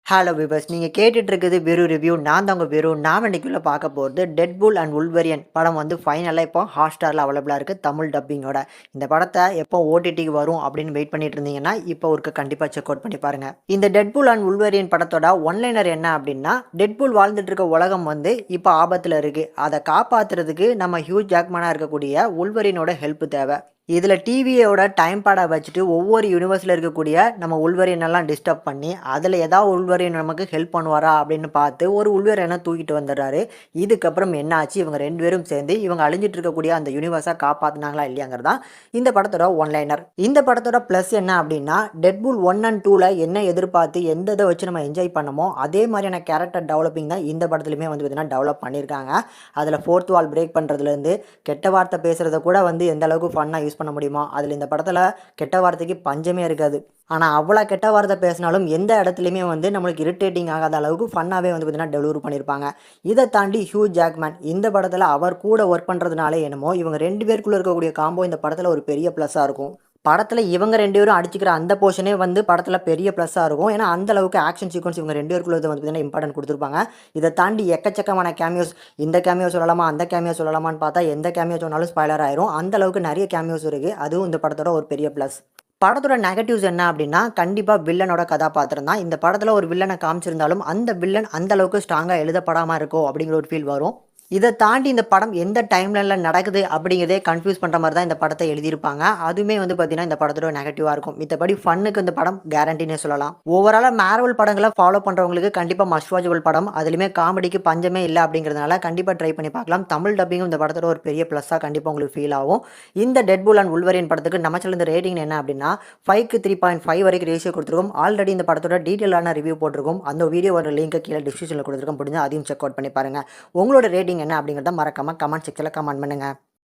Hello viewers, நீங்க கேட்டுட்டு இருக்குது வெறு ரிவ்யூ. நான் தான் உங்க வெறு. நாம இன்னைக்குள்ள பார்க்க போறது டெட்பூல் அண்ட் வுல்வரியன் படம் வந்து ஃபைனலா இப்போ ஹாட்ஸ்டார்ல அவைலபிளா இருக்கு தமிழ் டப்பிங்கோட. இந்த படத்தை எப்போ ஓடிடிக்கு வரும் அப்படின்னு வெயிட் பண்ணிட்டு இருந்தீங்கன்னா இப்போ ஒருக்க கண்டிப்பா செக் அவுட் பண்ணி பாருங்க. இந்த டெட்பூல் அண்ட் வுல்வரியன் படத்தோட ஒன்லைனர் என்ன அப்படின்னா, டெட்பூல் வாழ்ந்துட்டு இருக்க உலகம் வந்து இப்போ ஆபத்துல இருக்கு. அதை காப்பாத்துறதுக்கு நம்ம ஹியூ ஜாக்மனா இருக்கக்கூடிய வுல்வரியனோட ஹெல்ப் தேவை. இதில் டிவியோட டைம் பேடை வச்சுட்டு ஒவ்வொரு யூனிவர்ஸில் இருக்கக்கூடிய நம்ம உள்வரியன் எல்லாம் டிஸ்டர்ப் பண்ணி அதில் ஏதாவது உள்வரியன் நமக்கு ஹெல்ப் பண்ணுவாரா அப்படின்னு பார்த்து ஒரு உள்வரியனை தூக்கிட்டு வந்துடுறாரு. இதுக்கப்புறம் என்ன ஆச்சு, இவங்க ரெண்டு பேரும் சேர்ந்து இவங்க அழிஞ்சிட்டு இருக்கக்கூடிய அந்த யூனிவர்ஸை காப்பாற்றினாங்களா இல்லையாங்கிறது தான் இந்த படத்தோட ஒன்லைனர். இந்த படத்தோட ப்ளஸ் என்ன அப்படின்னா, டெட்பூல் 1 and 2ல் என்ன எதிர்பார்த்து எந்த இதை வச்சு நம்ம என்ஜாய் பண்ணமோ அதே மாதிரியான கேரக்டர் டெவலப்பிங் தான் இந்த படத்துலையுமே வந்து பார்த்தீங்கன்னா டெவலப் பண்ணியிருக்காங்க. அதில் ஃபோர்த் வால் பிரேக் பண்ணுறதுலேருந்து கெட்ட வார்த்தை பேசுகிறத கூட வந்து எந்த அளவுக்கு ஃபன்னாக யூஸ் பண்ண முடியுமா, அதில் இந்த படத்தில் கெட்ட வார்த்தைக்கு பஞ்சமே இருக்காது. ஆனால் அவ்வளோ கெட்ட வார்த்தை பேசினாலும் எந்த இடத்துலையுமே வந்து நம்மளுக்கு இரிட்டேட்டிங் ஆகாத அளவுக்கு ஃபன்னாகவே வந்து பார்த்தீங்கன்னா டெலிவரி பண்ணியிருப்பாங்க. இதை தாண்டி ஹியூ ஜாக்மேன் இந்த படத்தில் அவர் கூட ஒர்க் பண்ணுறதுனாலே என்னமோ இவங்க ரெண்டு பேருக்குள்ளே இருக்கக்கூடிய காம்போ இந்த படத்தில் ஒரு பெரிய ப்ளஸ்ஸாக இருக்கும். படத்தில் இவங்க ரெண்டு பேரும் அடிச்சுக்கிற அந்த போர்ஷனே வந்து படத்தில் பெரிய ப்ளஸ்ஸாக இருக்கும். ஏன்னா அந்த அளவுக்கு ஆக்ஷன் சீக்வன்ஸ் இவங்க ரெண்டு பேருக்குள்ளது வந்து பார்த்தீங்கன்னா இம்பார்ட்டன்ட் கொடுத்துருப்பாங்க. இதை தாண்டி எக்கச்சக்கமான கேமியோஸ், இந்த கேமியோ சொல்லலாமா அந்த கேமியோ சொல்லலாமான்னு பார்த்தா எந்த கேமியோ சொன்னாலும் ஸ்பாய்லர் ஆயிரும். அந்த அளவுக்கு நிறைய கேமியோஸ் இருக்குது. அதுவும் இந்த படத்தோட ஒரு பெரிய ப்ளஸ். படத்தோட நெகட்டிவ்ஸ் என்ன அப்படின்னா, கண்டிப்பாக வில்லனோட கதாபாத்திரம் தான். இந்த படத்தில் ஒரு வில்லனை காமிச்சிருந்தாலும் அந்த வில்லன் அந்த அளவுக்கு ஸ்ட்ராங்காக எழுதப்படாமல் இருக்கோ அப்படிங்கிற ஒரு ஃபீல் வரும். இதை தாண்டி இந்த படம் எந்த டைம்லைனில் நடக்குது அப்படிங்கிறதே கன்ஃபியூஸ் பண்ணுற மாதிரி தான் இந்த படத்தை எழுதியிருப்பாங்க. அதுவுமே வந்து பார்த்தீங்கன்னா இந்த படத்தோட நெகட்டிவாக இருக்கும். மித்தபடி ஃபன்னுக்கு இந்த படம் கேரண்டினே சொல்லலாம். ஓவராலாக மேர்வல் படங்களை ஃபாலோ பண்ணுறவங்களுக்கு கண்டிப்பாக மஸ்ட் வாட்சபிள் படம். அதுலேயுமே காமெடிக்கு பஞ்சமே இல்லை அப்படிங்கிறதுனால கண்டிப்பாக ட்ரை பண்ணி பார்க்கலாம். தமிழ் டப்பிங்கும் இந்த படத்தோட ஒரு பெரிய ப்ளஸ்ஸாக கண்டிப்பாக உங்களுக்கு ஃபீல் ஆகும். இந்த டெட்பூல் அண்ட் வுல்வரியன் படத்துக்கு நம்ம சேனல் ரேட்டிங் என்ன அப்படின்னா 5க்கு 3.5 வரைக்கும் ரேஷியோ கொடுத்துருக்கோம். ஆல்ரெடி இந்த படத்தோட டீட்டெயிலான ரிவ்யூ போட்டிருக்கோம். அந்த வீடியோவோட லிங்க் கீழே டிஸ்கிரிப்ஷனில் கொடுத்துருக்கோம். முடிஞ்சு அதையும் செக் அவுட் பண்ணி பாருங்கள். உங்களோட ரேட்டிங் என்ன அப்படிங்கிறத மறக்காம கமெண்ட் செக்ஷனில் கமெண்ட் பண்ணுங்கள்.